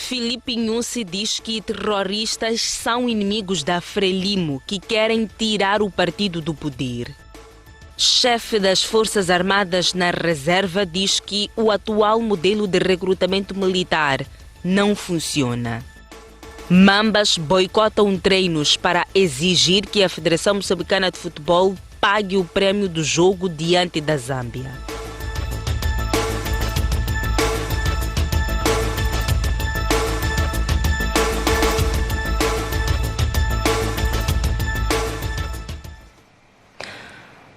Filipe Nyusi diz que terroristas são inimigos da Frelimo que querem tirar o partido do poder. Chefe das Forças Armadas na reserva diz que o atual modelo de recrutamento militar não funciona. Mambas boicotam treinos para exigir que a Federação Moçambicana de Futebol pague o prémio do jogo diante da Zâmbia.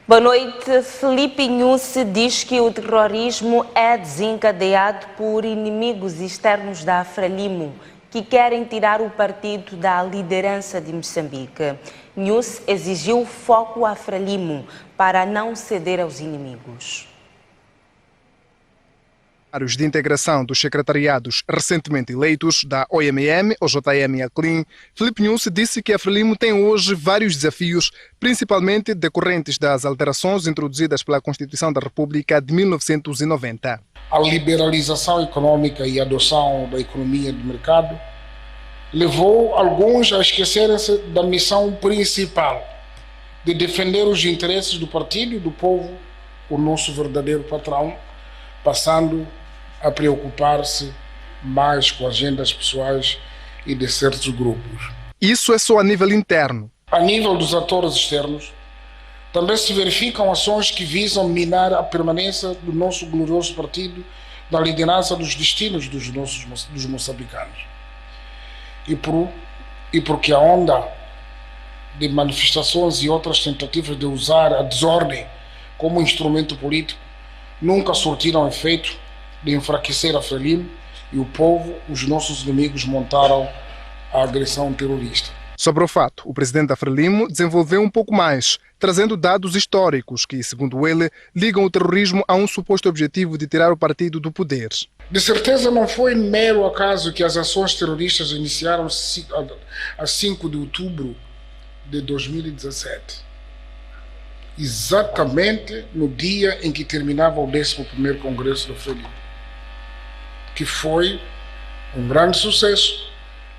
Boa noite. Filipe Nyusi diz que o terrorismo é desencadeado por inimigos externos da Frelimo, que querem tirar o partido da liderança de Moçambique. Nyusi exigiu foco à Frelimo para não ceder aos inimigos. De integração dos secretariados recentemente eleitos da OMM, OJM e ACLIN, Filipe Nyusi disse que a Frelimo tem hoje vários desafios, principalmente decorrentes das alterações introduzidas pela Constituição da República de 1990. A liberalização econômica e a adoção da economia de mercado levou alguns a esquecerem-se da missão principal de defender os interesses do partido e do povo, o nosso verdadeiro patrão, passando a preocupar-se mais com agendas pessoais e de certos grupos. Isso é só a nível interno. A nível dos atores externos, também se verificam ações que visam minar a permanência do nosso glorioso partido na liderança dos destinos dos moçambicanos. E porque a onda de manifestações e outras tentativas de usar a desordem como instrumento político nunca surtiram efeito de enfraquecer a Frelimo e o povo, os nossos inimigos, montaram a agressão terrorista. Sobre o fato, o presidente da Frelimo desenvolveu um pouco mais, trazendo dados históricos que, segundo ele, ligam o terrorismo a um suposto objetivo de tirar o partido do poder. De certeza não foi mero acaso que as ações terroristas iniciaram a 5 de outubro de 2017. Exatamente no dia em que terminava o 11º Congresso da Frelimo, que foi um grande sucesso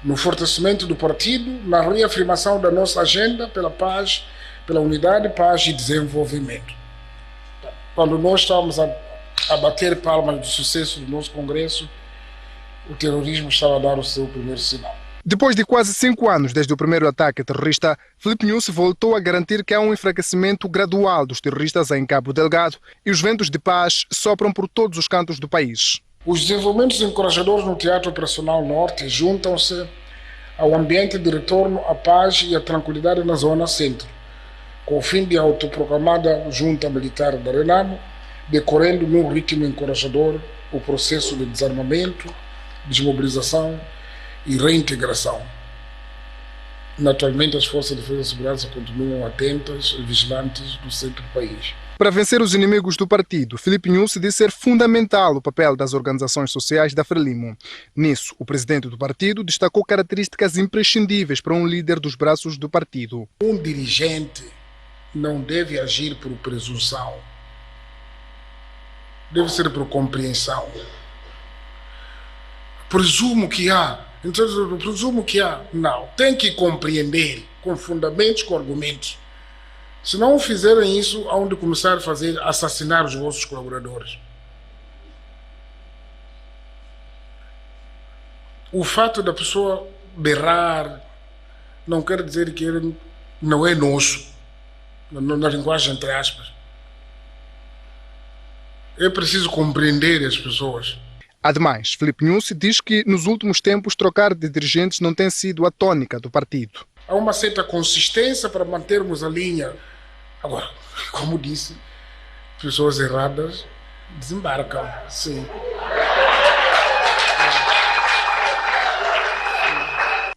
no fortalecimento do partido, na reafirmação da nossa agenda pela paz, pela unidade, paz e desenvolvimento. Quando nós estávamos a bater palmas do sucesso do nosso Congresso, o terrorismo estava a dar o seu primeiro sinal. Depois de quase 5 anos desde o primeiro ataque terrorista, Filipe Nyusi voltou a garantir que há um enfraquecimento gradual dos terroristas em Cabo Delgado e os ventos de paz sopram por todos os cantos do país. Os desenvolvimentos encorajadores no Teatro Operacional Norte juntam-se ao ambiente de retorno à paz e à tranquilidade na Zona Centro, com o fim de autoproclamada Junta Militar da Renamo, decorrendo num ritmo encorajador o processo de desarmamento, desmobilização e reintegração. Naturalmente, as forças de defesa e segurança continuam atentas e vigilantes no centro do país. Para vencer os inimigos do partido, Filipe Nyusi disse ser fundamental o papel das organizações sociais da Frelimo. Nisso, o presidente do partido destacou características imprescindíveis para um líder dos braços do partido. Um dirigente não deve agir por presunção, deve ser por compreensão. Presumo que há. Então, eu presumo que há. Não, tem que compreender com fundamentos, com argumentos. Se não fizerem isso, hão de começar a assassinar os vossos colaboradores. O fato da pessoa berrar não quer dizer que ele não é nosso, na linguagem entre aspas. É preciso compreender as pessoas. Ademais, Filipe Nyusi diz que nos últimos tempos trocar de dirigentes não tem sido a tônica do partido. Há uma certa consistência para mantermos a linha. Agora, como disse, pessoas erradas desembarcam, sim.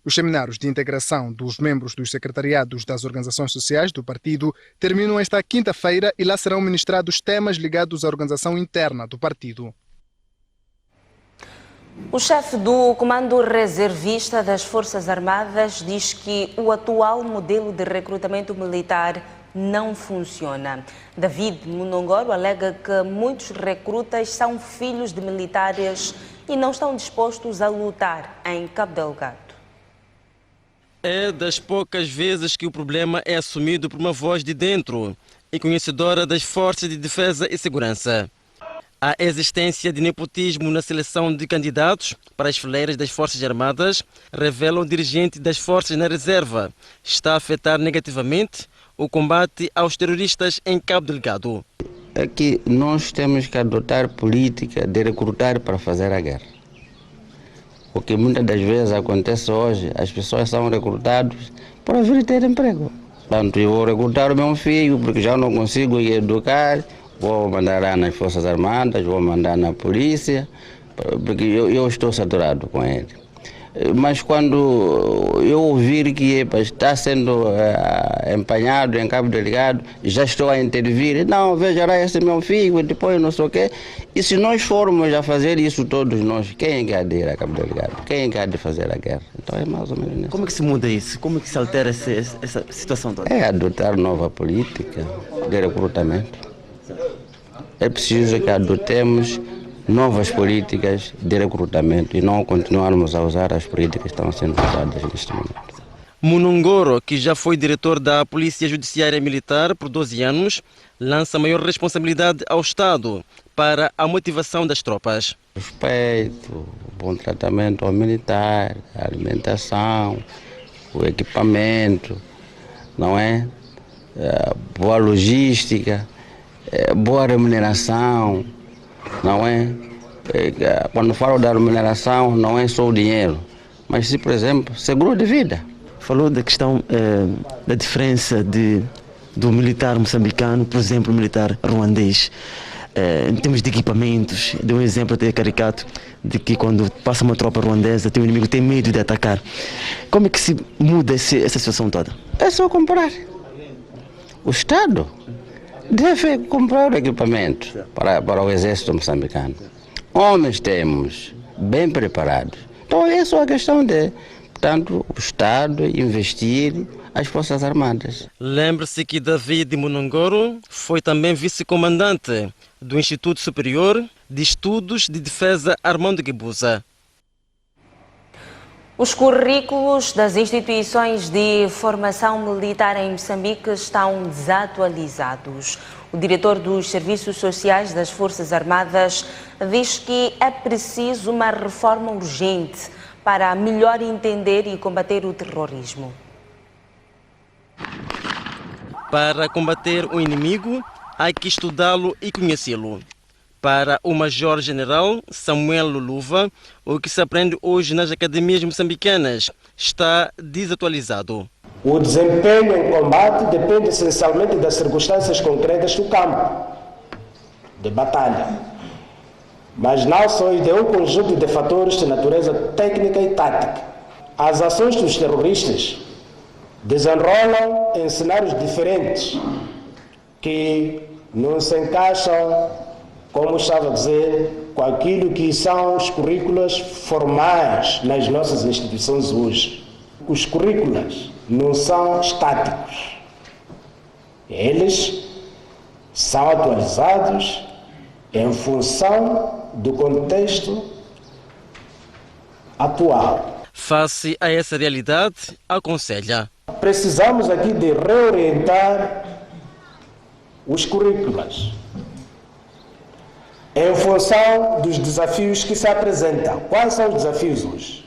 Os seminários de integração dos membros dos secretariados das organizações sociais do partido terminam esta quinta-feira e lá serão ministrados temas ligados à organização interna do partido. O chefe do Comando Reservista das Forças Armadas diz que o atual modelo de recrutamento militar não funciona. David Munongoro alega que muitos recrutas são filhos de militares e não estão dispostos a lutar em Cabo Delgado. É das poucas vezes que o problema é assumido por uma voz de dentro e conhecedora das forças de defesa e segurança. A existência de nepotismo na seleção de candidatos para as fileiras das Forças Armadas, revela o dirigente das Forças na Reserva, está a afetar negativamente o combate aos terroristas em Cabo Delgado. É que nós temos que adotar política de recrutar para fazer a guerra. O que muitas das vezes acontece hoje, as pessoas são recrutadas para vir ter emprego. Portanto, eu vou recrutar o meu filho porque já não consigo educar, vou mandar lá nas Forças Armadas, vou mandar na polícia, porque eu estou saturado com ele. Mas quando eu ouvir que está sendo empenhado em Cabo Delgado, já estou a intervir, não, veja lá, esse é meu filho, depois não sei o quê. E se nós formos a fazer isso todos nós, quem é que há de ir a Cabo Delgado? Quem é que há de fazer a guerra? Então é mais ou menos isso. Como é que se muda isso? Como é que se altera essa situação toda? É adotar nova política de recrutamento. É preciso que adotemos novas políticas de recrutamento e não continuarmos a usar as políticas que estão sendo usadas neste momento. Munongoro, que já foi diretor da Polícia Judiciária Militar por 12 anos, lança maior responsabilidade ao Estado para a motivação das tropas. Respeito, bom tratamento ao militar, a alimentação, o equipamento, não é? Boa logística, boa remuneração, não é? Quando falo da remuneração, não é só o dinheiro, mas se, por exemplo, seguro de vida. Falou da questão da diferença do militar moçambicano, por exemplo, o militar ruandês, em termos de equipamentos. Deu um exemplo até caricato de que quando passa uma tropa ruandesa, o inimigo tem medo de atacar. Como é que se muda essa situação toda? É só comprar. O Estado deve comprar o equipamento para o exército moçambicano. Homens temos, bem preparados. Então é só a questão de, portanto, o Estado investir as Forças Armadas. Lembre-se que David Munongoro foi também vice-comandante do Instituto Superior de Estudos de Defesa Armando Guebuza. Os currículos das instituições de formação militar em Moçambique estão desatualizados. O diretor dos Serviços Sociais das Forças Armadas diz que é preciso uma reforma urgente para melhor entender e combater o terrorismo. Para combater o inimigo, há que estudá-lo e conhecê-lo. Para o Major-General Samuel Luluva, o que se aprende hoje nas academias moçambicanas está desatualizado. O desempenho em combate depende essencialmente das circunstâncias concretas do campo de batalha, mas não só de um conjunto de fatores de natureza técnica e tática. As ações dos terroristas desenrolam em cenários diferentes que não se encaixam, como estava a dizer, com aquilo que são os currículos formais nas nossas instituições hoje. Os currículos não são estáticos. Eles são atualizados em função do contexto atual. Face a essa realidade, aconselha: precisamos aqui de reorientar os currículos em função dos desafios que se apresentam. Quais são os desafios hoje?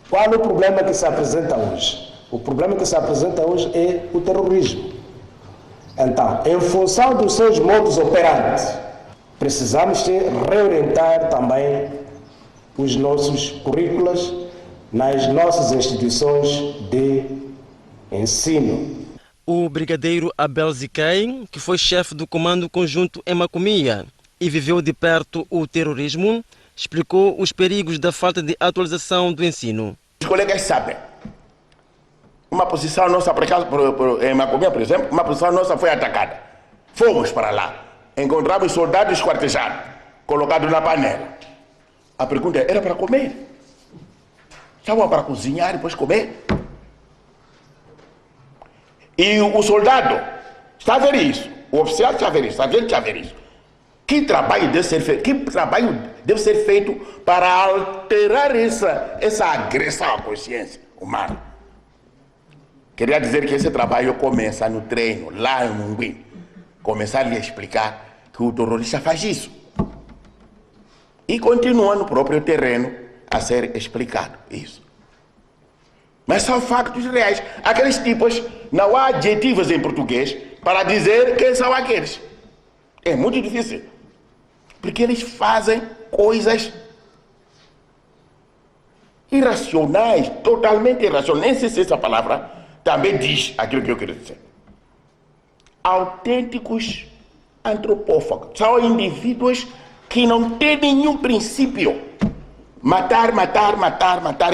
Qual é o problema que se apresenta hoje? O problema que se apresenta hoje é o terrorismo. Então, em função dos seus modos operantes, precisamos de reorientar também os nossos currículos nas nossas instituições de ensino. O brigadeiro Abel Ziquei, que foi chefe do Comando Conjunto em Macomia e viveu de perto o terrorismo, explicou os perigos da falta de atualização do ensino. Os colegas sabem. Uma posição nossa, por acaso, em Macomia, por exemplo, uma posição nossa foi atacada. Fomos para lá. Encontramos soldados esquartejados, colocados na panela. A pergunta era para comer. Estavam para cozinhar e depois comer. E o soldado Está a ver isso. O oficial está a ver isso. A gente está a ver isso. Que trabalho deve ser feito? Que trabalho deve ser feito para alterar essa agressão à consciência humana? Queria dizer que esse trabalho começa no treino, lá em Mungui. Começar a lhe explicar que o terrorista faz isso. E continua no próprio terreno a ser explicado isso. Mas são factos reais. Aqueles tipos, não há adjetivos em português para dizer quem são aqueles. É muito difícil. Porque eles fazem coisas irracionais, totalmente irracionais. Nem sei se essa palavra também diz aquilo que eu quero dizer. Autênticos antropófagos. São indivíduos que não têm nenhum princípio. Matar.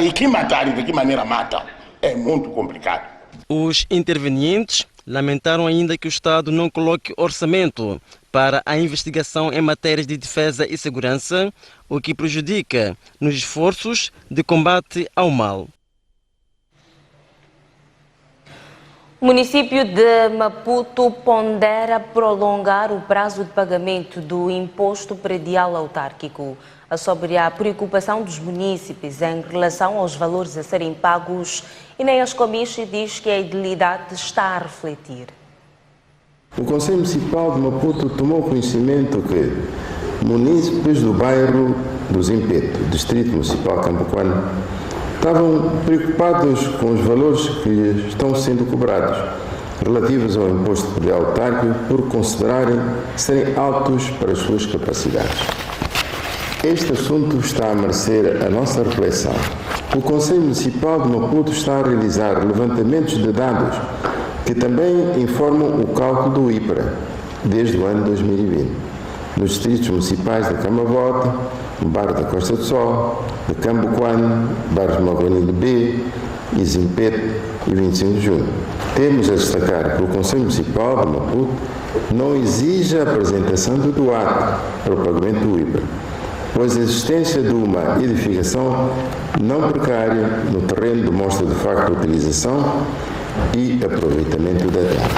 E que matar e de que maneira matam? É muito complicado. Os intervenientes lamentaram ainda que o Estado não coloque orçamento para a investigação em matérias de defesa e segurança, o que prejudica nos esforços de combate ao mal. O município de Maputo pondera prolongar o prazo de pagamento do imposto predial autárquico. Sobre a preocupação dos munícipes em relação aos valores a serem pagos, Inês Comiche diz que a idilidade está a refletir. O Conselho Municipal de Maputo tomou conhecimento que munícipes do bairro do Zimpeto, Distrito Municipal Camboquano, estavam preocupados com os valores que estão sendo cobrados relativos ao imposto predial autárquico por considerarem serem altos para as suas capacidades. Este assunto está a merecer a nossa reflexão. O Conselho Municipal de Maputo está a realizar levantamentos de dados que também informam o cálculo do IPRA desde o ano 2020, nos distritos municipais de Camavota, Bairro da Costa do Sol, de Camboquano, bairros Mavanilho B, Zimpeto e 25 de Junho. Temos a destacar que o Conselho Municipal de Maputo não exige a apresentação do ato para o pagamento do IPRA, pois a existência de uma edificação não precária no terreno demonstra de facto a utilização e aproveitamento da terra.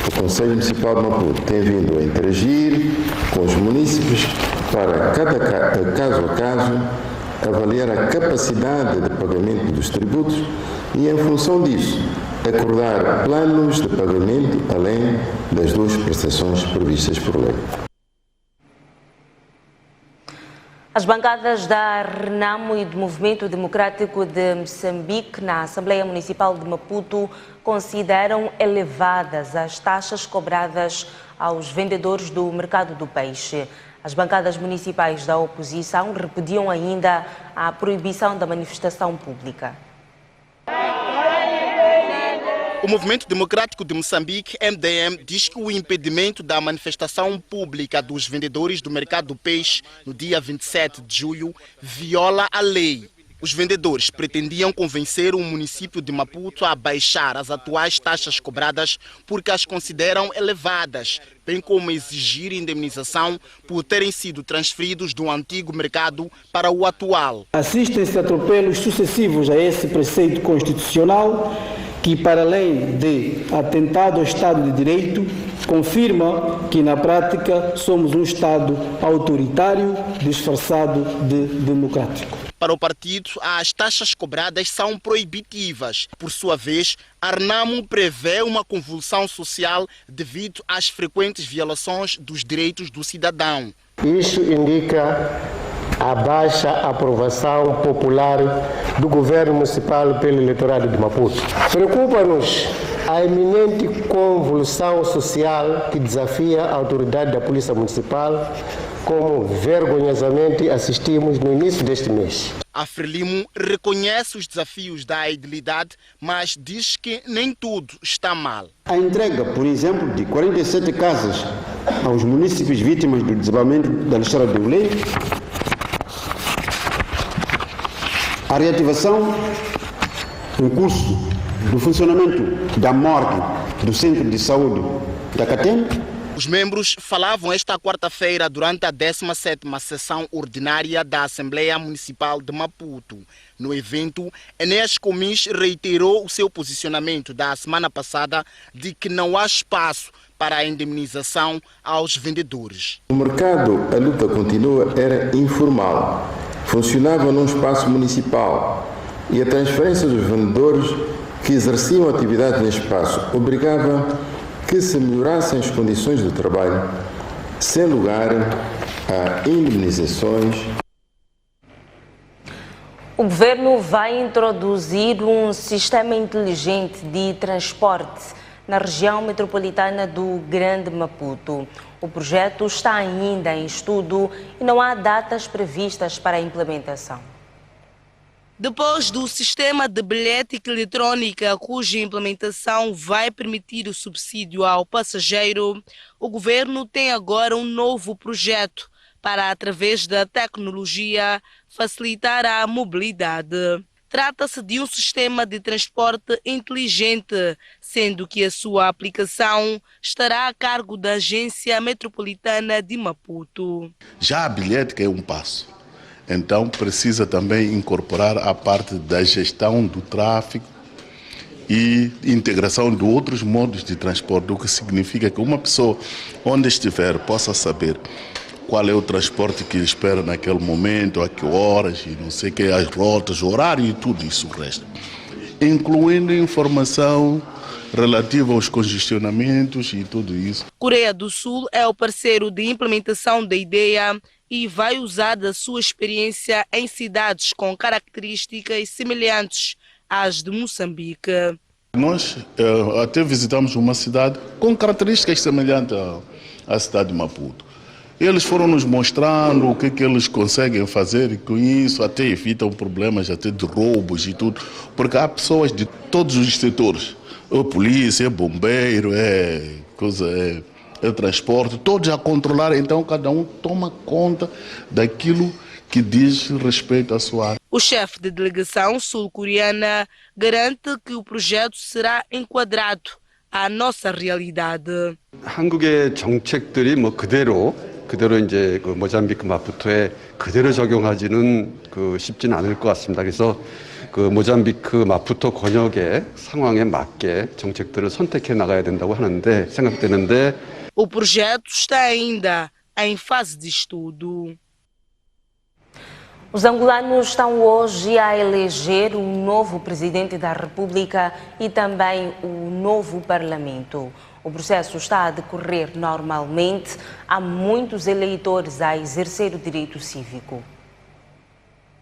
O Conselho Municipal de Maputo tem vindo a interagir com os munícipes para, caso a caso, avaliar a capacidade de pagamento dos tributos e, em função disso, acordar planos de pagamento além das duas prestações previstas por lei. As bancadas da RENAMO e do Movimento Democrático de Moçambique na Assembleia Municipal de Maputo consideram elevadas as taxas cobradas aos vendedores do mercado do peixe. As bancadas municipais da oposição repudiam ainda a proibição da manifestação pública. O Movimento Democrático de Moçambique, MDM, diz que o impedimento da manifestação pública dos vendedores do mercado do peixe no dia 27 de julho viola a lei. Os vendedores pretendiam convencer o município de Maputo a baixar as atuais taxas cobradas porque as consideram elevadas, bem como exigir indemnização por terem sido transferidos do antigo mercado para o atual. Assistem-se atropelos sucessivos a esse preceito constitucional que, para além de atentado ao Estado de Direito, confirma que, na prática, somos um Estado autoritário disfarçado de democrático. Para o partido, as taxas cobradas são proibitivas. Por sua vez, a RENAMO prevê uma convulsão social devido às frequentes violações dos direitos do cidadão. Isso indica a baixa aprovação popular do governo municipal pelo eleitorado de Maputo. Preocupa-nos a iminente convulsão social que desafia a autoridade da Polícia Municipal, como vergonhosamente assistimos no início deste mês. A Frelimo reconhece os desafios da idilidade, mas diz que nem tudo está mal. A entrega, por exemplo, de 47 casas aos munícipes vítimas do desabamento da Lixeira do Ulém, a reativação em curso do funcionamento da morgue do Centro de Saúde da Catem. Os membros falavam esta quarta-feira durante a 17ª sessão ordinária da Assembleia Municipal de Maputo. No evento, Enéas Comis reiterou o seu posicionamento da semana passada de que não há espaço para a indemnização aos vendedores. O mercado, a luta continua, era informal, funcionava num espaço municipal e a transferência dos vendedores que exerciam atividade nesse espaço obrigava que se melhorassem as condições de trabalho, sem lugar a indemnizações. O governo vai introduzir um sistema inteligente de transporte na região metropolitana do Grande Maputo. O projeto está ainda em estudo e não há datas previstas para a implementação. Depois do sistema de bilhética eletrônica, cuja implementação vai permitir o subsídio ao passageiro, o governo tem agora um novo projeto para, através da tecnologia, facilitar a mobilidade. Trata-se de um sistema de transporte inteligente, sendo que a sua aplicação estará a cargo da Agência Metropolitana de Maputo. Já a bilhética é um passo. Então precisa também incorporar a parte da gestão do tráfego e integração de outros modos de transporte, o que significa que uma pessoa, onde estiver, possa saber qual é o transporte que espera naquele momento, a que horas, e não sei o que, as rotas, o horário e tudo isso o resto. Incluindo informação relativa aos congestionamentos e tudo isso. Coreia do Sul é o parceiro de implementação da ideia e vai usar da sua experiência em cidades com características semelhantes às de Moçambique. Nós até visitamos uma cidade com características semelhantes à cidade de Maputo. Eles foram nos mostrando o que eles conseguem fazer e com isso até evitam problemas até de roubos e tudo, porque há pessoas de todos os setores, é polícia, é bombeiro, é transporte, todos a controlar, então cada um toma conta daquilo que diz respeito à sua área. O chefe de delegação sul-coreana garante que o projeto será enquadrado à nossa realidade. 한국의 정책들이 그대로 이제 모잠비크 마푸토에 그대로 적용하지는 쉽지는 않을 것 같습니다. 그래서 모잠비크 마푸토 권역의 상황에 맞게 정책들을 선택해 나가야 된다고 생각되는데 o projeto está ainda em fase de estudo. Os angolanos estão hoje a eleger o novo presidente da República e também o novo Parlamento. O processo está a decorrer normalmente. Há muitos eleitores a exercer o direito cívico.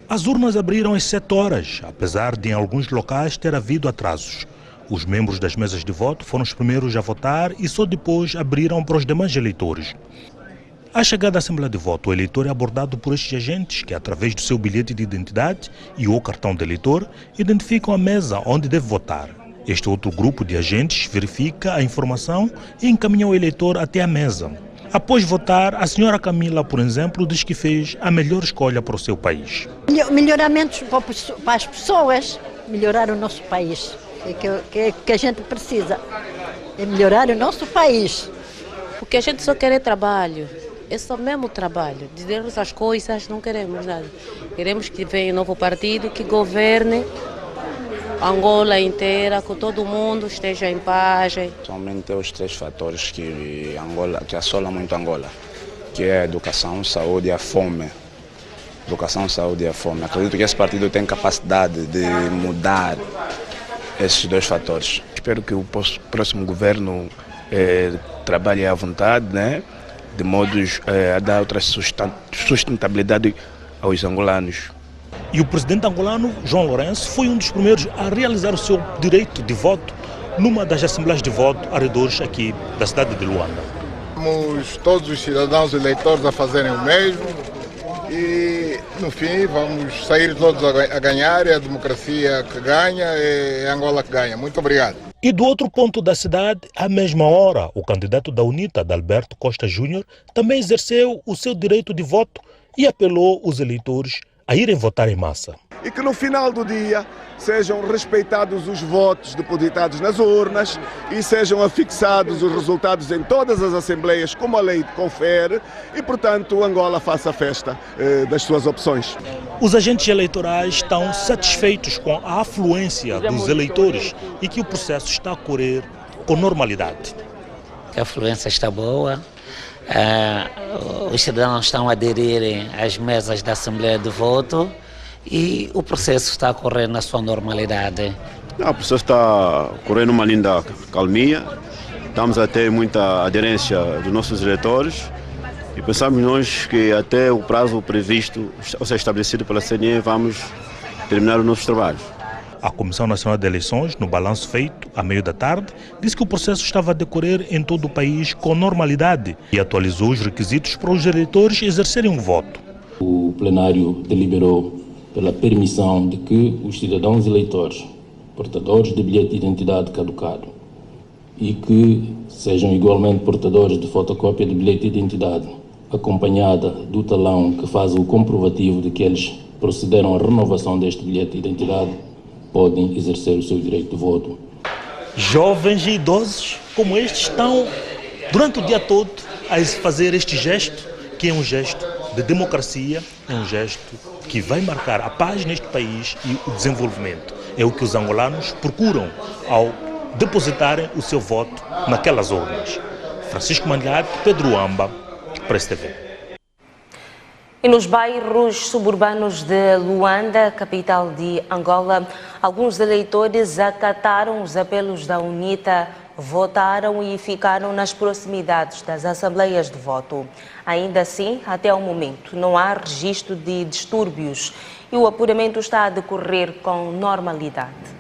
As urnas abriram às 7 horas, apesar de em alguns locais ter havido atrasos. Os membros das mesas de voto foram os primeiros a votar e só depois abriram para os demais eleitores. À chegada à Assembleia de Voto, o eleitor é abordado por estes agentes que, através do seu bilhete de identidade e ou cartão de eleitor, identificam a mesa onde deve votar. Este outro grupo de agentes verifica a informação e encaminha o eleitor até a mesa. Após votar, a senhora Camila, por exemplo, diz que fez a melhor escolha para o seu país. Melhoramentos para as pessoas, melhorar o nosso país. Que a gente precisa é melhorar o nosso país. Porque a gente só quer trabalho. É só mesmo trabalho. Dizer essas coisas, não queremos nada. Queremos que venha um novo partido que governe Angola inteira, que todo mundo esteja em paz. Somente os 3 fatores que assolam muito Angola, que é a educação, saúde e a fome. Educação, saúde e a fome. Acredito que esse partido tem capacidade de mudar esses 2 fatores. Espero que o próximo governo trabalhe à vontade, né? De modos a dar outra sustentabilidade aos angolanos. E o presidente angolano, João Lourenço, foi um dos primeiros a realizar o seu direito de voto numa das assembleias de voto arredores aqui da cidade de Luanda. Vamos todos os cidadãos eleitores a fazerem o mesmo e, no fim, vamos sair todos a ganhar. É a democracia que ganha, é a Angola que ganha. Muito obrigado. E do outro ponto da cidade, à mesma hora, o candidato da UNITA, Adalberto Costa Júnior, também exerceu o seu direito de voto e apelou os eleitores a irem votar em massa. E que no final do dia sejam respeitados os votos depositados nas urnas e sejam afixados os resultados em todas as assembleias, como a lei confere, e, portanto, Angola faça a festa das suas opções. Os agentes eleitorais estão satisfeitos com a afluência dos eleitores e que o processo está a correr com normalidade. A afluência está boa, os cidadãos estão a aderir às mesas da Assembleia de Voto e o processo está a correr na sua normalidade. O processo está correndo uma linda calmia, estamos a ter muita aderência dos nossos eleitores e pensamos nós que até o prazo previsto, ou seja, estabelecido pela CNE, vamos terminar os nossos trabalhos. A Comissão Nacional de Eleições, no balanço feito à meio da tarde, disse que o processo estava a decorrer em todo o país com normalidade e atualizou os requisitos para os eleitores exercerem um voto. O plenário deliberou pela permissão de que os cidadãos eleitores, portadores de bilhete de identidade caducado e que sejam igualmente portadores de fotocópia de bilhete de identidade, acompanhada do talão que faz o comprovativo de que eles procederam à renovação deste bilhete de identidade, podem exercer o seu direito de voto. Jovens e idosos como estes estão, durante o dia todo, a fazer este gesto, que é um gesto de democracia, é um gesto que vai marcar a paz neste país e o desenvolvimento. É o que os angolanos procuram ao depositarem o seu voto naquelas urnas. Francisco Manlhac, Pedro Amba, Press TV. E nos bairros suburbanos de Luanda, capital de Angola, alguns eleitores acataram os apelos da UNITA, votaram e ficaram nas proximidades das assembleias de voto. Ainda assim, até o momento, não há registro de distúrbios e o apuramento está a decorrer com normalidade.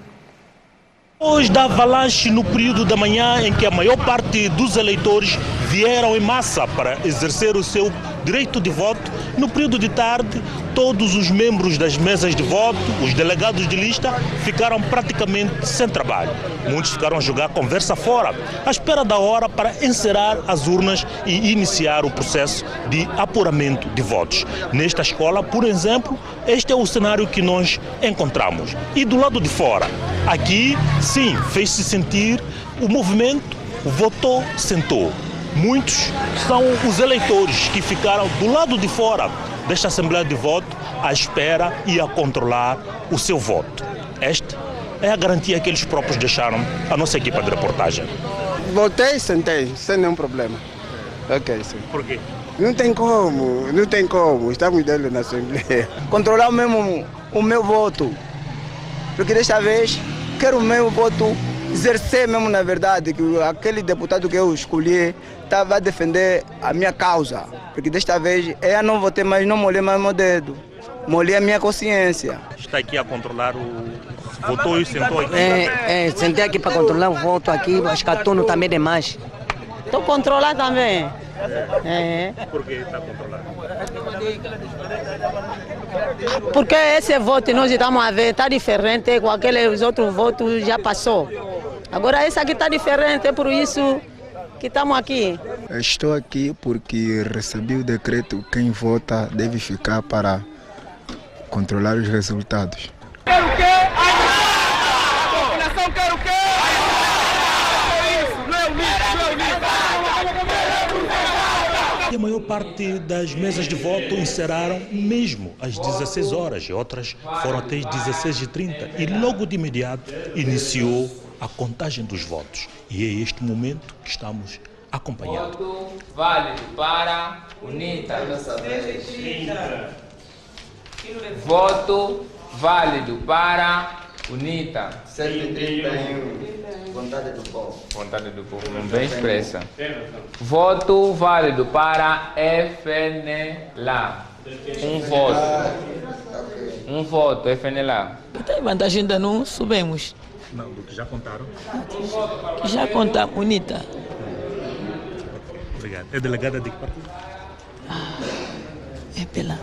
Depois da avalanche no período da manhã, em que a maior parte dos eleitores vieram em massa para exercer o seu direito de voto, no período de tarde, todos os membros das mesas de voto, os delegados de lista, ficaram praticamente sem trabalho. Muitos ficaram a jogar conversa fora, à espera da hora para encerrar as urnas e iniciar o processo de apuramento de votos. Nesta escola, por exemplo, este é o cenário que nós encontramos. E do lado de fora, aqui, sim, fez-se sentir o movimento, votou, sentou. Muitos são os eleitores que ficaram do lado de fora desta Assembleia de Voto à espera e a controlar o seu voto. Esta é a garantia que eles próprios deixaram à nossa equipa de reportagem. Votei e sentei, sem nenhum problema. Ok, sim. Por quê? Não tem como, estamos dentro da Assembleia. Controlar mesmo o meu voto, porque desta vez quero o meu voto exercer mesmo na verdade, que aquele deputado que eu escolhi estava a defender a minha causa, porque desta vez eu não votei, mas não molhei mais meu dedo, molhei a minha consciência. Está aqui a controlar o... Votou e sentou aqui? Sentei aqui para controlar o voto aqui, acho que a turno também demais. Estou controlando também. Por que está controlando? Porque esse voto nós estamos a ver, está diferente com aqueles outros votos, já passou. Agora esse aqui está diferente, é por isso que estamos aqui. Estou aqui porque recebi o decreto, quem vota deve ficar para controlar os resultados. Quero o quê? A população quer o quê? E a maior parte das mesas de voto encerraram mesmo às 16 horas e outras foram até às 16h30 e logo de imediato iniciou a contagem dos votos. E é este momento que estamos acompanhando. Voto válido para UNITA. Voto válido para UNITA. 131. Vontade do povo. Vontade do povo, bem expressa. Voto válido para FNLA. Um voto. Um voto, FNLA. Tem vantagem, ainda não subimos. Não, do que já contaram? Já contamos, UNITA. Obrigado. É delegada de que partido? É pela...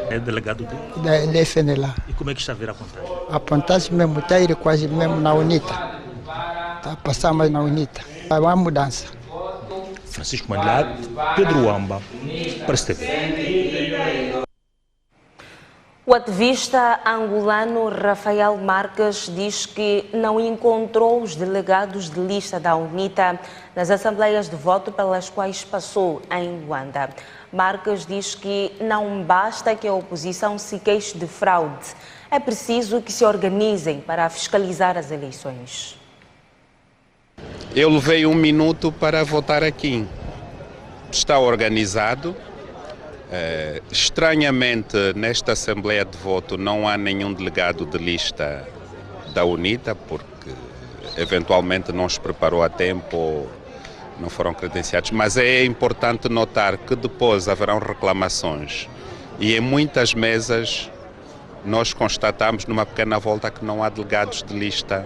É delegado de? Da FNLA. E como é que está a ver a contagem? A contagem mesmo está ir quase mesmo na UNITA. Está a passar mais na UNITA. É uma mudança. Francisco Manlhac, Pedro Amba, Press TV. O ativista angolano Rafael Marques diz que não encontrou os delegados de lista da UNITA nas assembleias de voto pelas quais passou em Luanda. Marques diz que não basta que a oposição se queixe de fraude, é preciso que se organizem para fiscalizar as eleições. Eu levei 1 minuto para votar aqui. Está organizado. Estranhamente, nesta Assembleia de Voto não há nenhum delegado de lista da UNITA, porque eventualmente não se preparou a tempo ou não foram credenciados. Mas é importante notar que depois haverão reclamações e em muitas mesas nós constatamos numa pequena volta que não há delegados de lista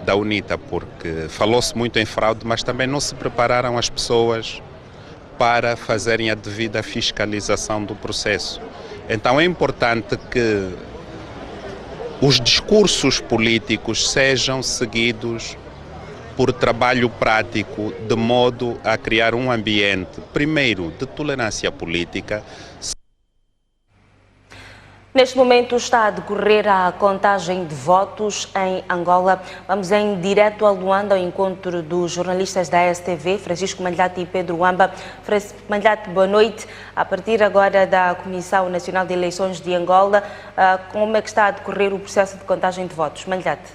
da UNITA, porque falou-se muito em fraude, mas também não se prepararam as pessoas para fazerem a devida fiscalização do processo. Então é importante que os discursos políticos sejam seguidos por trabalho prático, de modo a criar um ambiente, primeiro, de tolerância política. Neste momento está a decorrer a contagem de votos em Angola. Vamos em direto a Luanda ao encontro dos jornalistas da STV, Francisco Malhate e Pedro Wamba. Francisco Malhate, boa noite. A partir agora da Comissão Nacional de Eleições de Angola, como é que está a decorrer o processo de contagem de votos? Malhate.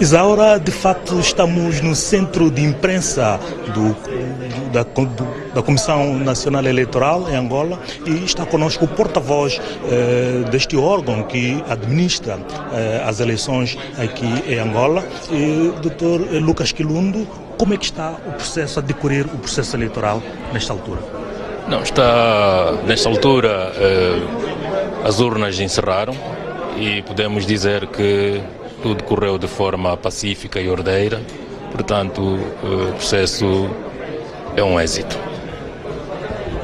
Isaura, de fato, estamos no centro de imprensa da Comissão Nacional Eleitoral em Angola e está conosco o porta-voz deste órgão que administra as eleições aqui em Angola, Dr. Lucas Quilundo. Como é que está o processo a decorrer, o processo eleitoral nesta altura? Nesta altura, as urnas encerraram e podemos dizer que tudo correu de forma pacífica e ordeira, portanto, o processo é um êxito.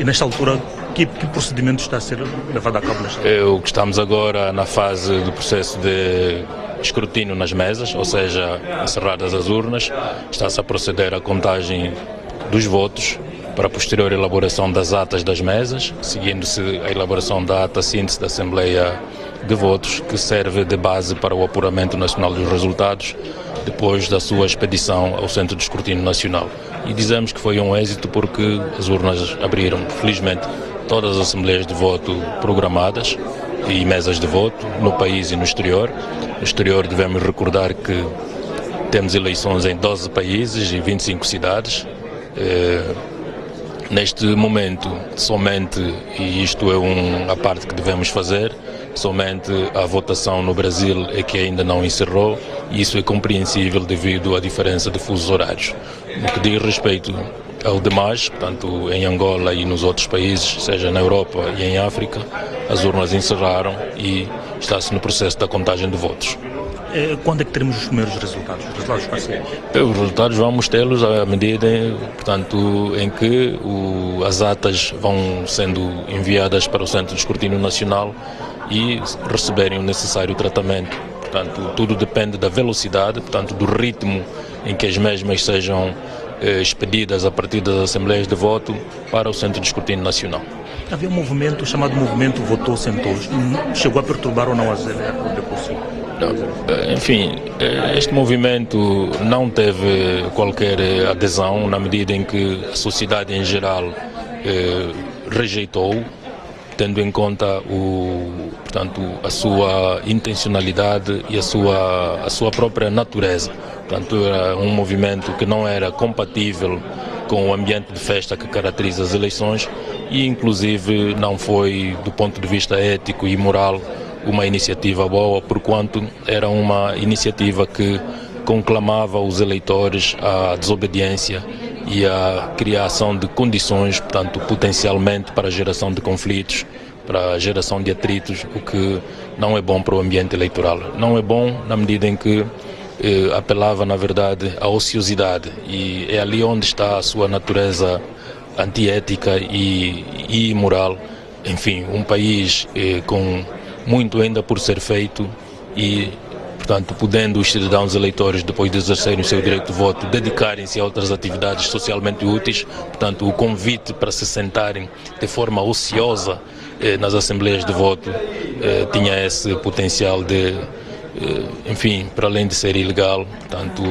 E nesta altura, que procedimento está a ser levado a cabo nesta altura? Estamos agora na fase do processo de escrutínio nas mesas, ou seja, encerradas as urnas, está-se a proceder à contagem dos votos para a posterior elaboração das atas das mesas, seguindo-se a elaboração da ata síntese da Assembleia de Votos, que serve de base para o apuramento nacional dos resultados, depois da sua expedição ao Centro de Escrutínio Nacional. E dizemos que foi um êxito porque as urnas abriram, felizmente, todas as assembleias de voto programadas e mesas de voto no país e no exterior. No exterior devemos recordar que temos eleições em 12 países e 25 cidades. Neste momento, somente, e isto é a parte que devemos fazer, somente a votação no Brasil é que ainda não encerrou, e isso é compreensível devido à diferença de fusos horários. No que diz respeito ao demais, portanto, em Angola e nos outros países, seja na Europa e em África, as urnas encerraram e está-se no processo da contagem de votos. Quando é que teremos os primeiros resultados? Os resultados parciais? Os resultados vamos tê-los à medida, portanto, em que as atas vão sendo enviadas para o Centro de Escrutínio Nacional e receberem o necessário tratamento. Portanto, tudo depende da velocidade, portanto, do ritmo em que as mesmas sejam expedidas a partir das assembleias de voto para o Centro de Escrutínio Nacional. Havia um movimento chamado Movimento Votou Sentou. Chegou a perturbar ou não as eleições? Enfim, este movimento não teve qualquer adesão na medida em que a sociedade em geral rejeitou, tendo em conta portanto, a sua intencionalidade e a sua própria natureza. Portanto, era um movimento que não era compatível com o ambiente de festa que caracteriza as eleições e, inclusive, não foi, do ponto de vista ético e moral, uma iniciativa boa, porquanto era uma iniciativa que conclamava os eleitores à desobediência e à criação de condições, portanto, potencialmente para a geração de conflitos, para a geração de atritos, o que não é bom para o ambiente eleitoral. Não é bom na medida em que apelava, na verdade, à ociosidade, e é ali onde está a sua natureza antiética e imoral. Enfim, um país com muito ainda por ser feito e, portanto, podendo os cidadãos eleitores, depois de exercerem o seu direito de voto, dedicarem-se a outras atividades socialmente úteis. Portanto, o convite para se sentarem de forma ociosa nas assembleias de voto tinha esse potencial de, enfim, para além de ser ilegal, portanto,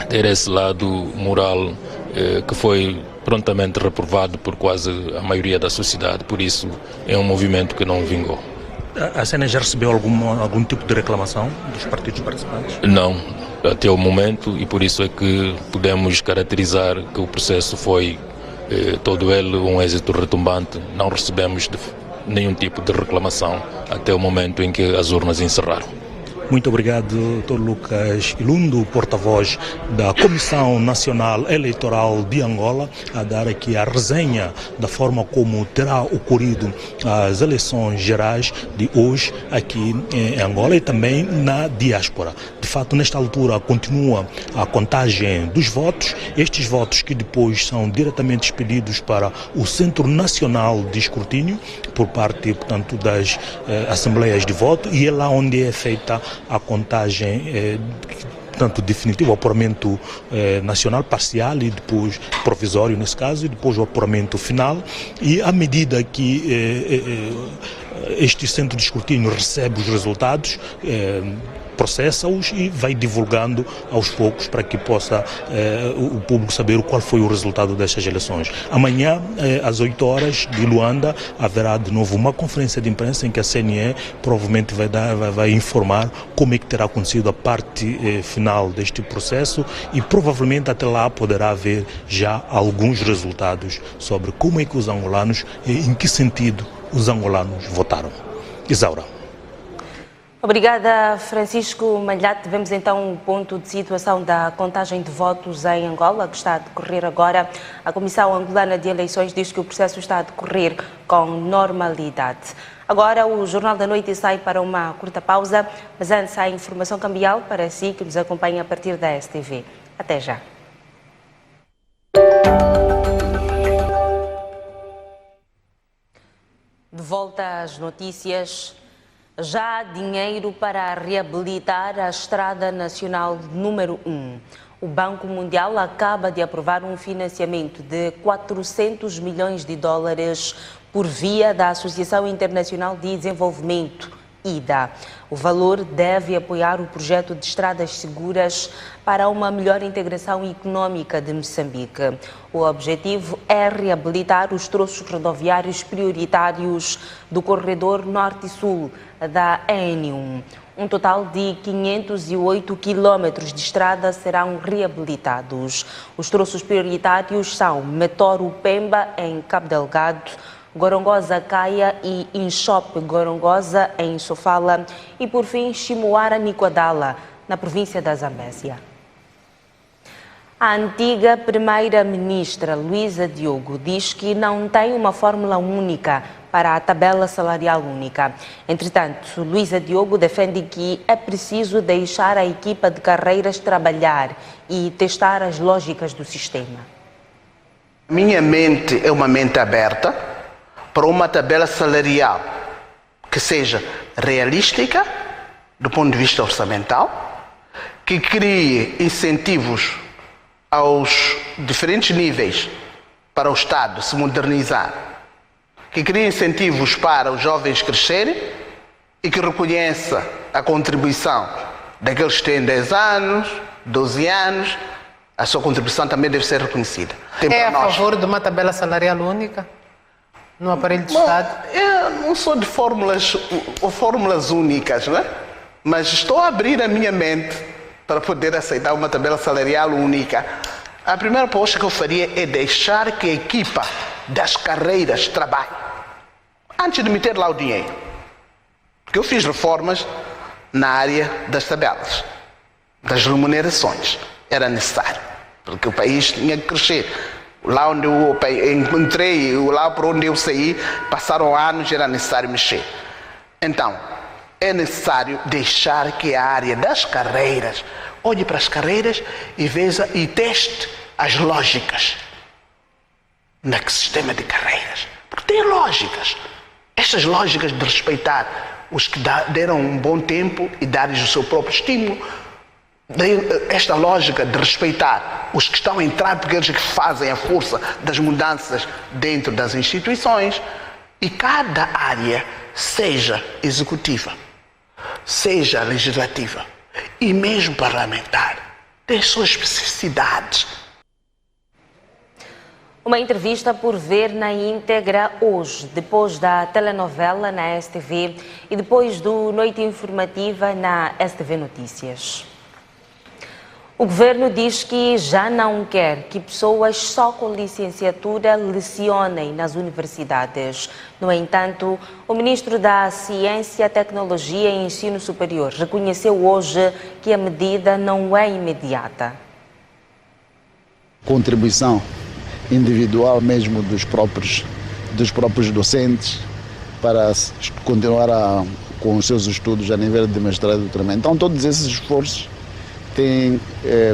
ter esse lado moral que foi prontamente reprovado por quase a maioria da sociedade. Por isso é um movimento que não vingou. A CNE já recebeu algum tipo de reclamação dos partidos participantes? Não, até o momento, e por isso é que podemos caracterizar que o processo foi todo ele um êxito retumbante. Não recebemos nenhum tipo de reclamação até o momento em que as urnas encerraram. Muito obrigado, Dr. Lucas Ilundo, porta-voz da Comissão Nacional Eleitoral de Angola, a dar aqui a resenha da forma como terá ocorrido as eleições gerais de hoje aqui em Angola e também na diáspora. De fato, nesta altura continua a contagem dos votos, estes votos que depois são diretamente expedidos para o Centro Nacional de Escrutínio por parte, portanto, das assembleias de voto, e é lá onde é feita a contagem portanto, definitivo, o apuramento nacional parcial e depois provisório nesse caso, e depois o apuramento final. E à medida que este centro de escrutínio recebe os resultados, processa-os e vai divulgando aos poucos para que possa o público saber qual foi o resultado destas eleições. Amanhã, às 8 horas de Luanda, haverá de novo uma conferência de imprensa em que a CNE provavelmente vai informar como é que terá acontecido a parte final deste processo, e provavelmente até lá poderá haver já alguns resultados sobre como é que os angolanos, em que sentido os angolanos votaram. Isaura. Obrigada, Francisco Malhate. Vemos então o ponto de situação da contagem de votos em Angola, que está a decorrer agora. A Comissão Angolana de Eleições diz que o processo está a decorrer com normalidade. Agora o Jornal da Noite sai para uma curta pausa, mas antes há a informação cambial para si que nos acompanha a partir da STV. Até já. De volta às notícias. Já há dinheiro para reabilitar a Estrada Nacional número 1. O Banco Mundial acaba de aprovar um financiamento de 400 milhões de dólares por via da Associação Internacional de Desenvolvimento, IDA. O valor deve apoiar o projeto de estradas seguras para uma melhor integração econômica de Moçambique. O objetivo é reabilitar os troços rodoviários prioritários do corredor Norte-Sul da EN1. Um total de 508 quilómetros de estrada serão reabilitados. Os troços prioritários são Metoro-Pemba, em Cabo Delgado, Gorongosa-Caia e Inchope-Gorongosa, em Sofala, e por fim Chimoara-Nicoadala, na província da Zambésia. A antiga primeira-ministra Luísa Diogo diz que não tem uma fórmula única para a tabela salarial única. Entretanto, Luísa Diogo defende que é preciso deixar a equipa de carreiras trabalhar e testar as lógicas do sistema. Minha mente é uma mente aberta para uma tabela salarial que seja realística do ponto de vista orçamental, que crie incentivos aos diferentes níveis para o Estado se modernizar, que crie incentivos para os jovens crescerem e que reconheça a contribuição daqueles que têm 10 anos, 12 anos, a sua contribuição também deve ser reconhecida. É a favor de uma tabela salarial única no aparelho de Estado? Eu não sou de fórmulas únicas, né? Mas estou a abrir a minha mente para poder aceitar uma tabela salarial única. A primeira proposta que eu faria é deixar que a equipa das carreiras trabalhe, antes de meter lá o dinheiro. Porque eu fiz reformas na área das tabelas, das remunerações. Era necessário, porque o país tinha que crescer. Lá onde eu encontrei, lá por onde eu saí, passaram anos, era necessário mexer. Então, é necessário deixar que a área das carreiras olhe para as carreiras e veja e teste as lógicas no sistema de carreiras. Porque tem lógicas. Estas lógicas de respeitar os que deram um bom tempo e dar-lhes o seu próprio estímulo. Daí esta lógica de respeitar os que estão a entrar, porque eles que fazem a força das mudanças dentro das instituições, e cada área, seja executiva, seja legislativa e mesmo parlamentar, tem suas especificidades. Uma entrevista por ver na íntegra hoje, depois da telenovela na STV e depois do Noite Informativa na STV Notícias. O governo diz que já não quer que pessoas só com licenciatura lecionem nas universidades. No entanto, o ministro da Ciência, Tecnologia e Ensino Superior reconheceu hoje que a medida não é imediata. Contribuição individual mesmo dos próprios docentes para continuar com os seus estudos a nível de mestrado e doutoramento. Então, todos esses esforços têm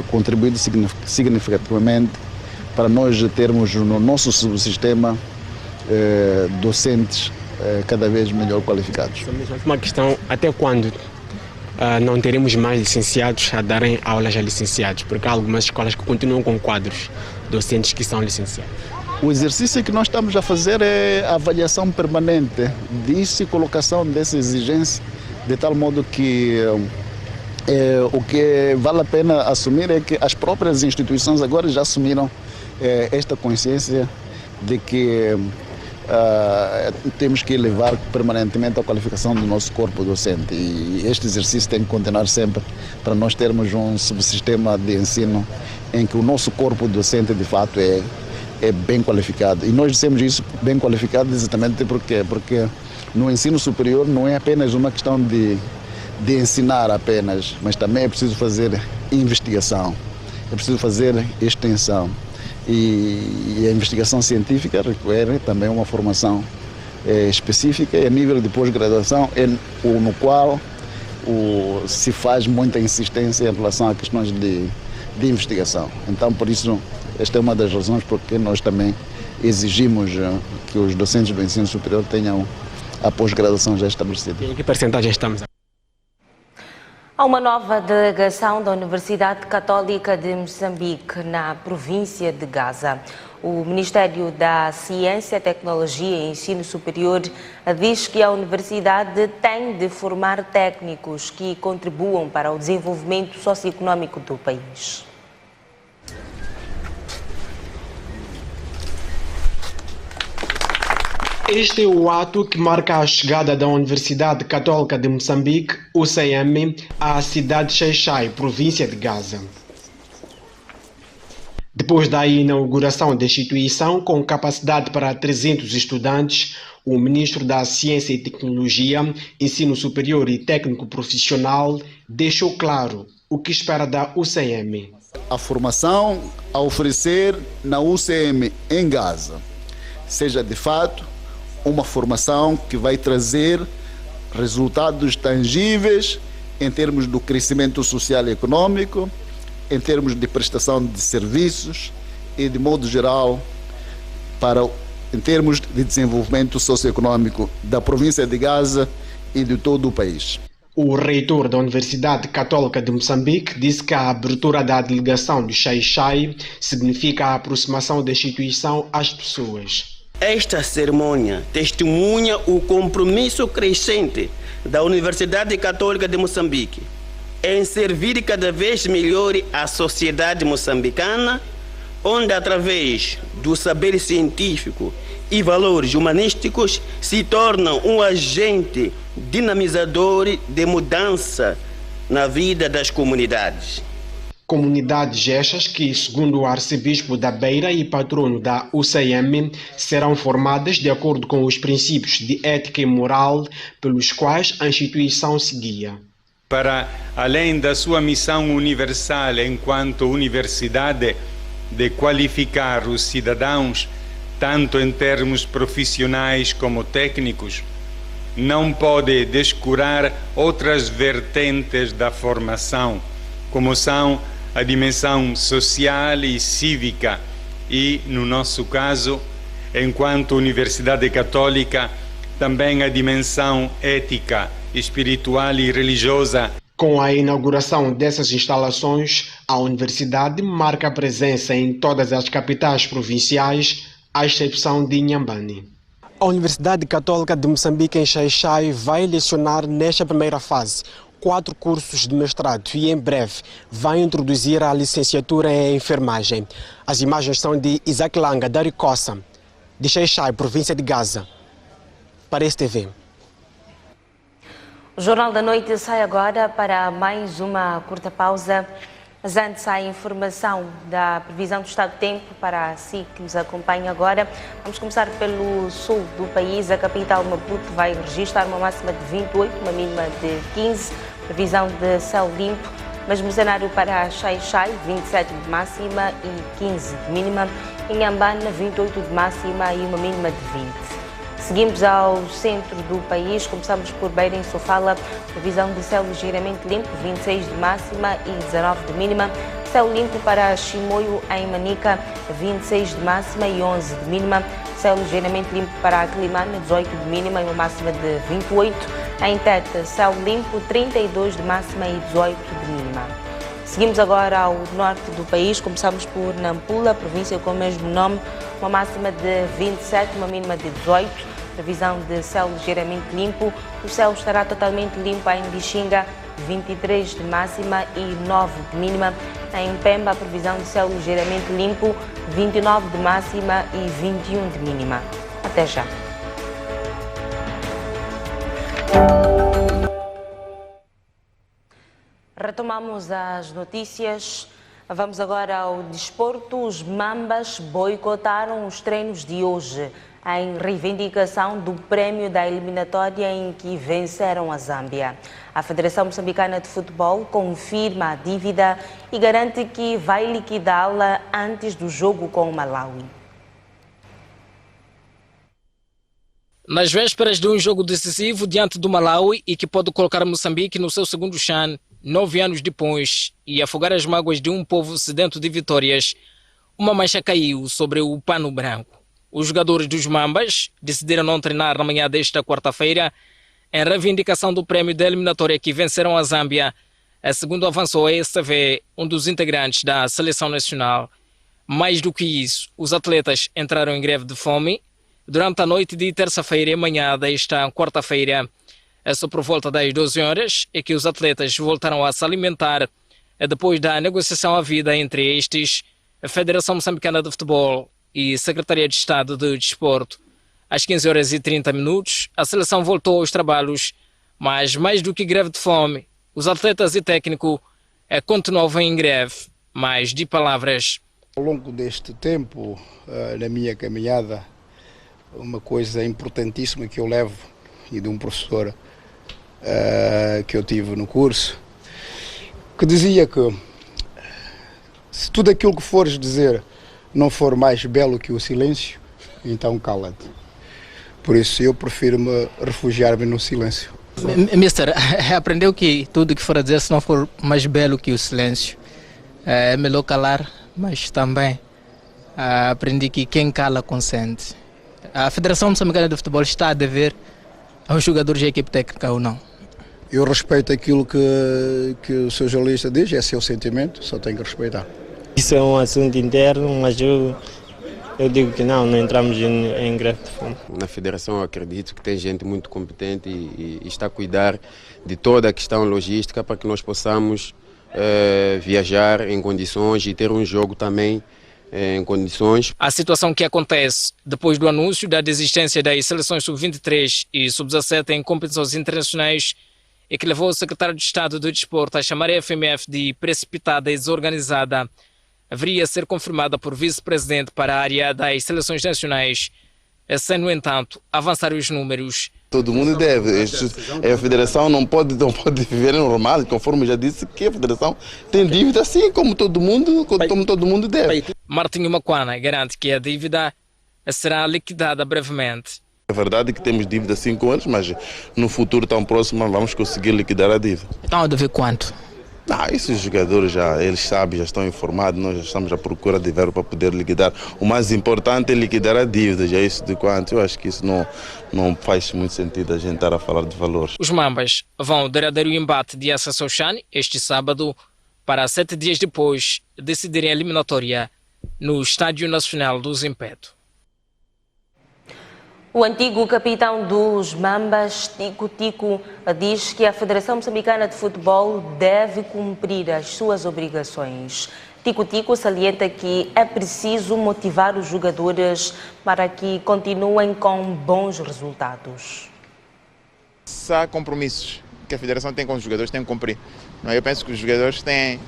contribuído significativamente para nós termos no nosso subsistema docentes cada vez melhor qualificados. Uma questão, até quando não teremos mais licenciados a darem aulas a licenciados? Porque há algumas escolas que continuam com quadros docentes que são licenciados. O exercício que nós estamos a fazer é a avaliação permanente disso e colocação dessa exigência, de tal modo que o que vale a pena assumir é que as próprias instituições agora já assumiram esta consciência de que temos que elevar permanentemente a qualificação do nosso corpo docente, e este exercício tem que continuar sempre para nós termos um subsistema de ensino em que o nosso corpo docente de fato é bem qualificado. E nós dizemos isso, bem qualificado, exatamente porque no ensino superior não é apenas uma questão de ensinar apenas, mas também é preciso fazer investigação, é preciso fazer extensão. E a investigação científica requer também uma formação específica, e a nível de pós-graduação no qual se faz muita insistência em relação a questões de investigação. Então, por isso, esta é uma das razões porque nós também exigimos que os docentes do ensino superior tenham a pós-graduação já estabelecida. Em que percentagem estamos? Há uma nova delegação da Universidade Católica de Moçambique, na província de Gaza. O Ministério da Ciência, Tecnologia e Ensino Superior diz que a universidade tem de formar técnicos que contribuam para o desenvolvimento socioeconômico do país. Este é o ato que marca a chegada da Universidade Católica de Moçambique, UCM, à cidade de Xai-Xai, província de Gaza. Depois da inauguração da instituição, com capacidade para 300 estudantes, o ministro da Ciência e Tecnologia, Ensino Superior e Técnico Profissional deixou claro o que espera da UCM. A formação a oferecer na UCM em Gaza seja de fato uma formação que vai trazer resultados tangíveis em termos do crescimento social e econômico, em termos de prestação de serviços e, de modo geral, em termos de desenvolvimento socioeconômico da província de Gaza e de todo o país. O reitor da Universidade Católica de Moçambique disse que a abertura da delegação de Xai-Xai significa a aproximação da instituição às pessoas. Esta cerimônia testemunha o compromisso crescente da Universidade Católica de Moçambique em servir cada vez melhor a sociedade moçambicana, onde, através do saber científico e valores humanísticos, se torna um agente dinamizador de mudança na vida das comunidades. Comunidades estas que, segundo o arcebispo da Beira e patrono da UCM, serão formadas de acordo com os princípios de ética e moral pelos quais a instituição se guia. Para além da sua missão universal enquanto universidade de qualificar os cidadãos, tanto em termos profissionais como técnicos, não pode descurar outras vertentes da formação, como são a dimensão social e cívica e, no nosso caso, enquanto Universidade Católica, também a dimensão ética, espiritual e religiosa. Com a inauguração dessas instalações, a universidade marca a presença em todas as capitais provinciais, à exceção de Inhambane. A Universidade Católica de Moçambique, em Xai-Xai, vai lecionar nesta primeira fase 4 cursos de mestrado e em breve vai introduzir a licenciatura em enfermagem. As imagens são de Isaac Langa, da Ricossa, de Xai-Xai, província de Gaza, para a STV. O Jornal da Noite sai agora para mais uma curta pausa. Mas antes a informação da previsão do estado do tempo para si que nos acompanha agora. Vamos começar pelo sul do país. A capital Maputo vai registrar uma máxima de 28, uma mínima de 15. Previsão de céu limpo. Mesmo cenário para Xai-Xai, 27 de máxima e 15 de mínima. Em Ambana, 28 de máxima e uma mínima de 20. Seguimos ao centro do país, começamos por Beira, em Sofala, previsão de céu ligeiramente limpo, 26 de máxima e 19 de mínima. Céu limpo para Chimoio, em Manica, 26 de máxima e 11 de mínima. Céu ligeiramente limpo para Climane, 18 de mínima e uma máxima de 28. Em Tete, céu limpo, 32 de máxima e 18 de mínima. Seguimos agora ao norte do país, começamos por Nampula, província com o mesmo nome, uma máxima de 27, uma mínima de 18. Previsão de céu ligeiramente limpo. O céu estará totalmente limpo em Lixinga, 23 de máxima e 9 de mínima. Em Pemba, a previsão de céu ligeiramente limpo, 29 de máxima e 21 de mínima. Até já. Retomamos as notícias. Vamos agora ao desporto. Os Mambas boicotaram os treinos de hoje em reivindicação do prémio da eliminatória em que venceram a Zâmbia. A Federação Moçambicana de Futebol confirma a dívida e garante que vai liquidá-la antes do jogo com o Malawi. Nas vésperas de um jogo decisivo diante do Malawi e que pode colocar Moçambique no seu segundo chan, 9 anos depois, e afogar as mágoas de um povo sedento de vitórias, uma mancha caiu sobre o pano branco. Os jogadores dos Mambas decidiram não treinar na manhã desta quarta-feira em reivindicação do prémio da eliminatória que venceram a Zâmbia, segundo avançou a STV, um dos integrantes da seleção nacional. Mais do que isso, os atletas entraram em greve de fome durante a noite de terça-feira e manhã desta quarta-feira. Só por volta das 12 horas é que os atletas voltaram a se alimentar depois da negociação havida entre estes, a Federação Moçambicana de Futebol e Secretaria de Estado de Desporto. Às 15 horas e 30 minutos, a seleção voltou aos trabalhos, mas mais do que greve de fome, os atletas e técnico continuavam em greve, mas de palavras. Ao longo deste tempo, na minha caminhada, uma coisa importantíssima que eu levo, e de um professor que eu tive no curso, que dizia que se tudo aquilo que fores dizer não for mais belo que o silêncio, então cala-te. Por isso eu prefiro-me refugiar-me no silêncio. Mister, aprendeu que tudo que for a dizer, se não for mais belo que o silêncio, é melhor calar, mas também aprendi que quem cala consente. A Federação Moçambicana de Futebol está a dever aos jogadores da equipe técnica ou não? Eu respeito aquilo que o seu jornalista diz, é seu sentimento, só tenho que respeitar. Isso é um assunto interno, mas eu digo que não entramos em greve de fome. Na Federação eu acredito que tem gente muito competente e está a cuidar de toda a questão logística para que nós possamos viajar em condições e ter um jogo também em condições. A situação que acontece depois do anúncio da desistência das seleções sub-23 e sub-17 em competições internacionais e que levou o secretário de Estado do Desporto a chamar a FMF de precipitada e desorganizada, haveria ser confirmada por vice-presidente para a área das seleções nacionais, sem, no entanto, avançar os números. Todo mundo deve. A federação não pode viver normal, conforme já disse, que a federação tem dívida assim como todo mundo deve. Martinho Macuana garante que a dívida será liquidada brevemente. É verdade que temos dívida 5 anos, mas no futuro tão próximo vamos conseguir liquidar a dívida. Então, a dever quanto? Não, esses jogadores eles sabem, já estão informados, nós já estamos à procura de verbo para poder liquidar. O mais importante é liquidar a dívida, já isso de quanto. Eu acho que isso não faz muito sentido a gente estar a falar de valores. Os Mambas vão ao derradeiro embate de Assa Souchan este sábado para 7 dias depois decidirem a eliminatória no Estádio Nacional do Zimpeto. O antigo capitão dos Mambas, Tico Tico, diz que a Federação Moçambicana de Futebol deve cumprir as suas obrigações. Tico Tico salienta que é preciso motivar os jogadores para que continuem com bons resultados. Há compromissos que a Federação tem com os jogadores, tem que cumprir. Eu penso que os jogadores têm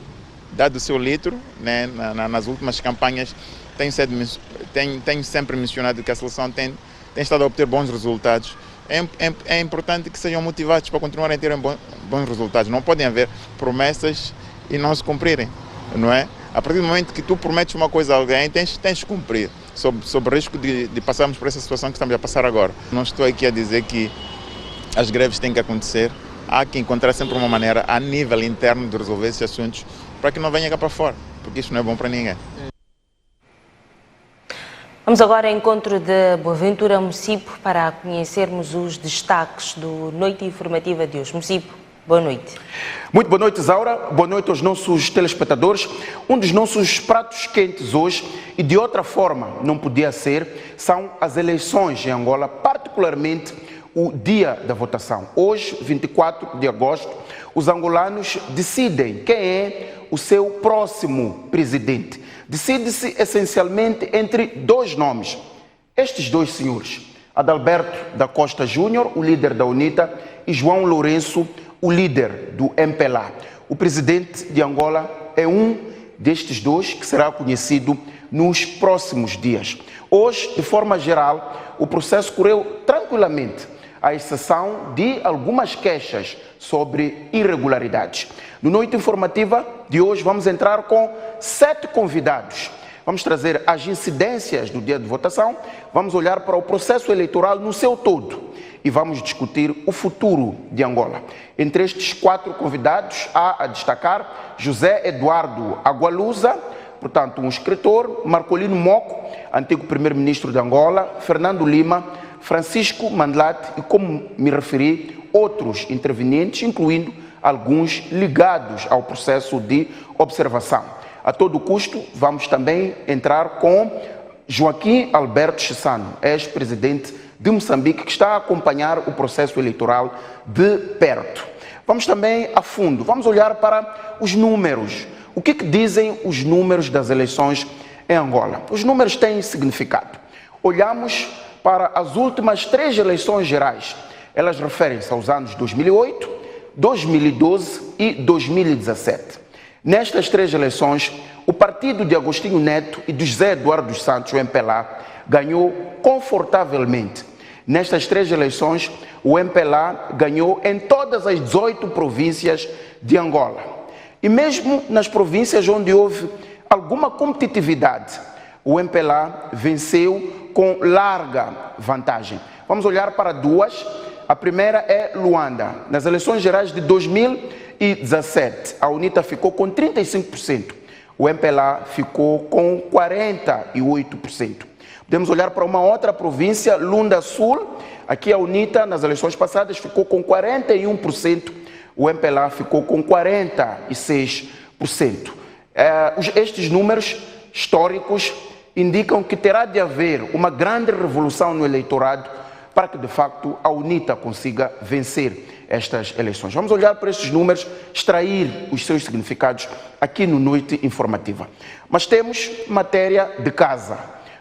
dado o seu litro, né, nas últimas campanhas. Tenho sempre mencionado que a seleção tem estado a obter bons resultados. É importante que sejam motivados para continuarem a ter bons resultados. Não podem haver promessas e não se cumprirem, não é? A partir do momento que tu prometes uma coisa a alguém, tens de cumprir, sob o risco de passarmos por essa situação que estamos a passar agora. Não estou aqui a dizer que as greves têm que acontecer. Há que encontrar sempre uma maneira, a nível interno, de resolver esses assuntos para que não venha cá para fora, porque isso não é bom para ninguém. Vamos agora ao encontro de Boaventura Mocipo para conhecermos os destaques do Noite Informativa de hoje. Mocipo, boa noite. Muito boa noite, Isaura. Boa noite aos nossos telespectadores. Um dos nossos pratos quentes hoje, e de outra forma não podia ser, são as eleições em Angola, particularmente o dia da votação. Hoje, 24 de agosto, os angolanos decidem quem é o seu próximo presidente. Decide-se essencialmente entre dois nomes. Estes dois senhores, Adalberto da Costa Júnior, o líder da UNITA, e João Lourenço, o líder do MPLA. O presidente de Angola é um destes dois que será conhecido nos próximos dias. Hoje, de forma geral, o processo correu tranquilamente, à exceção de algumas queixas sobre irregularidades. No Noite Informativa de hoje vamos entrar com 7 convidados. Vamos trazer as incidências do dia de votação, vamos olhar para o processo eleitoral no seu todo e vamos discutir o futuro de Angola. Entre estes 4 convidados há a destacar José Eduardo Agualusa, portanto um escritor, Marcolino Moco, antigo primeiro-ministro de Angola, Fernando Lima, Francisco Mandlate e, como me referi, outros intervenientes, incluindo alguns ligados ao processo de observação. A todo custo, vamos também entrar com Joaquim Alberto Chissano, ex-presidente de Moçambique, que está a acompanhar o processo eleitoral de perto. Vamos também a fundo, vamos olhar para os números. O que dizem os números das eleições em Angola? Os números têm significado. Olhamos para as últimas 3 eleições gerais. Elas referem-se aos anos 2008, 2012 e 2017. Nestas 3 eleições, o partido de Agostinho Neto e de José Eduardo dos Santos, o MPLA, ganhou confortavelmente. Nestas 3 eleições, o MPLA ganhou em todas as 18 províncias de Angola. E mesmo nas províncias onde houve alguma competitividade, o MPLA venceu com larga vantagem. Vamos olhar para 2. A primeira é Luanda. Nas eleições gerais de 2017, a UNITA ficou com 35%. O MPLA ficou com 48%. Podemos olhar para uma outra província, Lunda Sul. Aqui a UNITA, nas eleições passadas, ficou com 41%. O MPLA ficou com 46%. Estes números históricos indicam que terá de haver uma grande revolução no eleitorado para que, de facto, a UNITA consiga vencer estas eleições. Vamos olhar para estes números, extrair os seus significados aqui no Noite Informativa. Mas temos matéria de casa.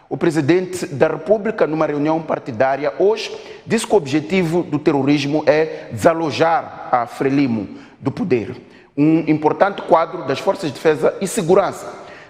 O presidente da República, numa reunião partidária hoje, disse que o objetivo do terrorismo é desalojar a Frelimo do poder. Um importante quadro das Forças de Defesa e Segurança.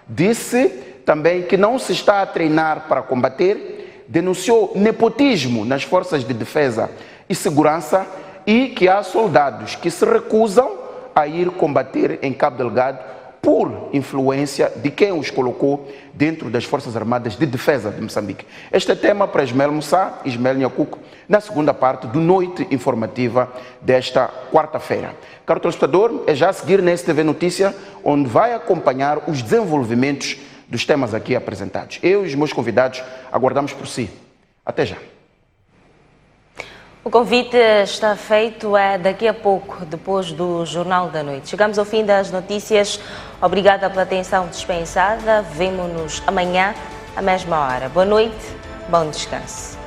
Disse também que não se está a treinar para combater, denunciou nepotismo nas Forças de Defesa e Segurança e que há soldados que se recusam a ir combater em Cabo Delgado por influência de quem os colocou dentro das Forças Armadas de Defesa de Moçambique. Este é tema para Ismael Moussa e Ismael Nhacuco na segunda parte do Noite Informativa desta quarta-feira. Caro telespectador, é já a seguir na STV Notícia, onde vai acompanhar os desenvolvimentos dos temas aqui apresentados. Eu e os meus convidados aguardamos por si. Até já. O convite está feito daqui a pouco, depois do Jornal da Noite. Chegamos ao fim das notícias. Obrigada pela atenção dispensada. Vemo-nos amanhã, à mesma hora. Boa noite, bom descanso.